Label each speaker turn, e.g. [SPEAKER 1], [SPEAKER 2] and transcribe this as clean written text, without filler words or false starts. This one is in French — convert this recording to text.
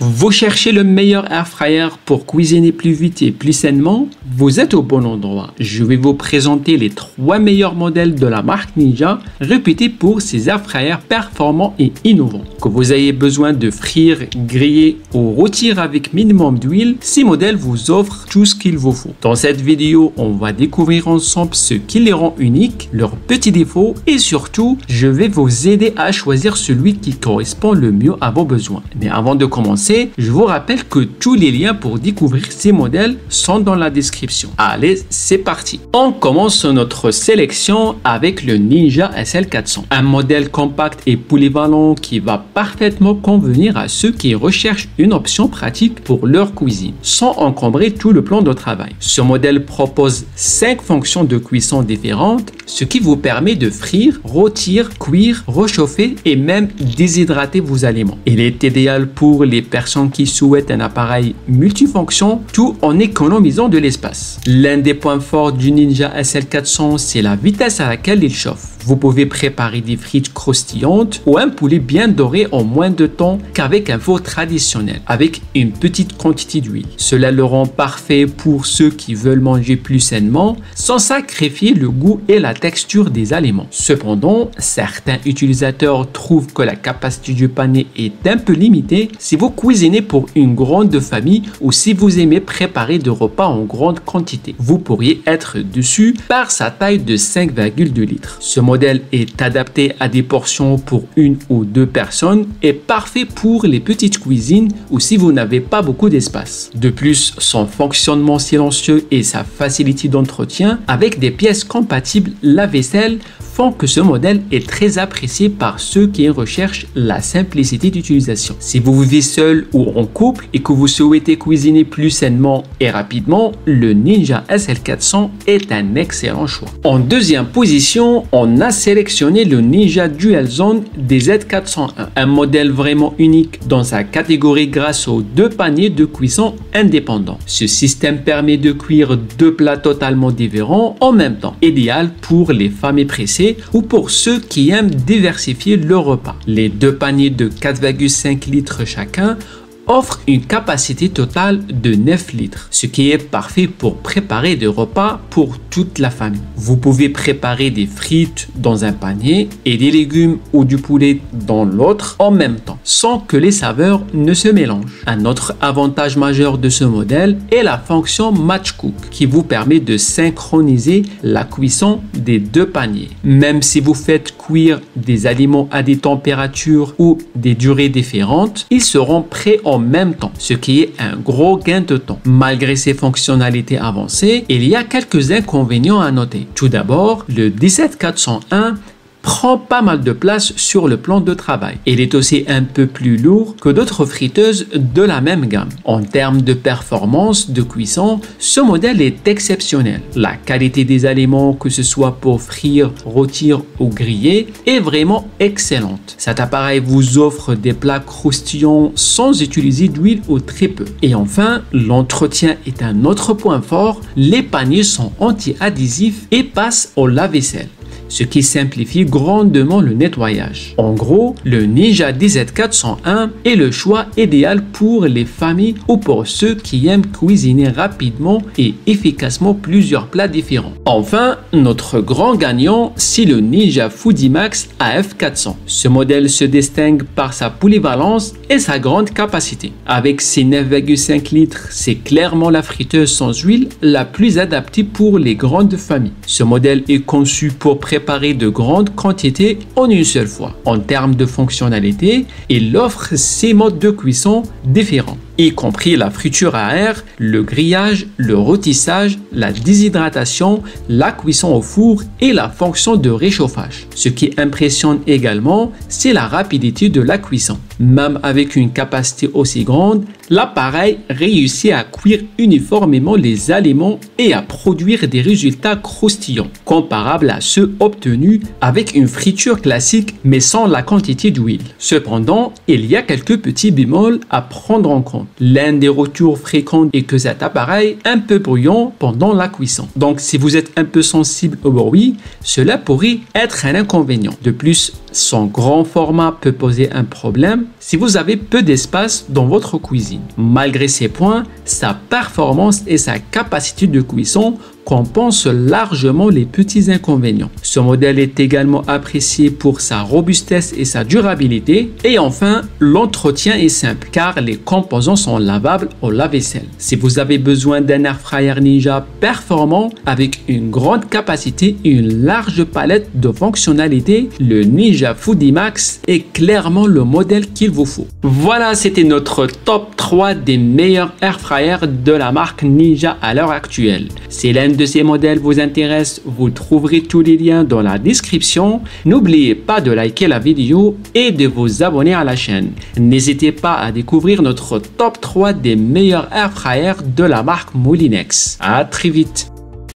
[SPEAKER 1] Vous cherchez le meilleur air fryer pour cuisiner plus vite et plus sainement? Vous êtes au bon endroit. Je vais vous présenter les 3 meilleurs modèles de la marque Ninja, réputés pour ses air fryers performants et innovants. Que vous ayez besoin de frire, griller ou rôtir avec minimum d'huile, ces modèles vous offrent tout ce qu'il vous faut. Dans cette vidéo, on va découvrir ensemble ce qui les rend uniques, leurs petits défauts et surtout, je vais vous aider à choisir celui qui correspond le mieux à vos besoins. Mais avant de commencer, je vous rappelle que tous les liens pour découvrir ces modèles sont dans la description. Allez, c'est parti. On commence notre sélection avec le Ninja SL400, un modèle compact et polyvalent qui va parfaitement convenir à ceux qui recherchent une option pratique pour leur cuisine, sans encombrer tout le plan de travail. Ce modèle propose 5 fonctions de cuisson différentes, ce qui vous permet de frire, rôtir, cuire, réchauffer et même déshydrater vos aliments. Il est idéal pour les personnes qui souhaitent un appareil multifonction, tout en économisant de l'espace. L'un des points forts du Ninja SL400, c'est la vitesse à laquelle il chauffe. Vous pouvez préparer des frites croustillantes ou un poulet bien doré en moins de temps qu'avec un four traditionnel, avec une petite quantité d'huile. Cela le rend parfait pour ceux qui veulent manger plus sainement, sans sacrifier le goût et la texture des aliments. Cependant, certains utilisateurs trouvent que la capacité du panier est un peu limitée si vous cuisinez pour une grande famille ou si vous aimez préparer des repas en grande quantité. Vous pourriez être déçu par sa taille de 5,2 litres. Ce modèle est adapté à des portions pour 1 ou 2 personnes et parfait pour les petites cuisines ou si vous n'avez pas beaucoup d'espace. De plus, son fonctionnement silencieux et sa facilité d'entretien avec des pièces compatibles lave-vaisselle font que ce modèle est très apprécié par ceux qui recherchent la simplicité d'utilisation. Si vous vivez seul ou en couple et que vous souhaitez cuisiner plus sainement et rapidement, le Ninja SL400 est un excellent choix. En deuxième position, on a sélectionné le Ninja Dual Zone DZ401, un modèle vraiment unique dans sa catégorie grâce aux 2 paniers de cuisson indépendants. Ce système permet de cuire 2 plats totalement différents en même temps, idéal pour les familles pressées ou pour ceux qui aiment diversifier leur repas. Les 2 paniers de 4,5 litres chacun offre une capacité totale de 9 litres, ce qui est parfait pour préparer des repas pour toute la famille. Vous pouvez préparer des frites dans un panier et des légumes ou du poulet dans l'autre en même temps, sans que les saveurs ne se mélangent. Un autre avantage majeur de ce modèle est la fonction Match Cook, qui vous permet de synchroniser la cuisson des 2 paniers. Même si vous faites cuire des aliments à des températures ou des durées différentes, ils seront prêts en même temps, ce qui est un gros gain de temps. Malgré ses fonctionnalités avancées, il y a quelques inconvénients à noter. Tout d'abord, le 17401 prend pas mal de place sur le plan de travail. Il est aussi un peu plus lourd que d'autres friteuses de la même gamme. En termes de performance de cuisson, ce modèle est exceptionnel. La qualité des aliments, que ce soit pour frire, rôtir ou griller, est vraiment excellente. Cet appareil vous offre des plats croustillants sans utiliser d'huile ou très peu. Et enfin, l'entretien est un autre point fort. Les paniers sont anti-adhésifs et passent au lave-vaisselle, ce qui simplifie grandement le nettoyage. En gros, le Ninja DZ401 est le choix idéal pour les familles ou pour ceux qui aiment cuisiner rapidement et efficacement plusieurs plats différents. Enfin, notre grand gagnant, c'est le Ninja Foodimax AF400. Ce modèle se distingue par sa polyvalence et sa grande capacité. Avec ses 9,5 litres, c'est clairement la friteuse sans huile la plus adaptée pour les grandes familles. Ce modèle est conçu pour préparer de grandes quantités en une seule fois. En termes de fonctionnalité, il offre 6 modes de cuisson différents, y compris la friture à air, le grillage, le rôtissage, la déshydratation, la cuisson au four et la fonction de réchauffage. Ce qui impressionne également, c'est la rapidité de la cuisson. Même avec une capacité aussi grande, l'appareil réussit à cuire uniformément les aliments et à produire des résultats croustillants, comparables à ceux obtenus avec une friture classique mais sans la quantité d'huile. Cependant, il y a quelques petits bémols à prendre en compte. L'un des retours fréquents est que cet appareil est un peu bruyant pendant la cuisson. Donc si vous êtes un peu sensible au bruit, cela pourrait être un inconvénient. De plus, son grand format peut poser un problème si vous avez peu d'espace dans votre cuisine. Malgré ces points, sa performance et sa capacité de cuisson compense largement les petits inconvénients. Ce modèle est également apprécié pour sa robustesse et sa durabilité. Et enfin, l'entretien est simple car les composants sont lavables au lave-vaisselle. Si vous avez besoin d'un air fryer Ninja performant avec une grande capacité et une large palette de fonctionnalités, le Ninja Foodi Max est clairement le modèle qu'il vous faut. Voilà, c'était notre top 3 des meilleurs air fryers de la marque Ninja à l'heure actuelle. Si l'un de ces modèles vous intéresse, vous trouverez tous les liens dans la description. N'oubliez pas de liker la vidéo et de vous abonner à la chaîne. N'hésitez pas à découvrir notre top 3 des meilleurs air fryers de la marque Moulinex. À très vite.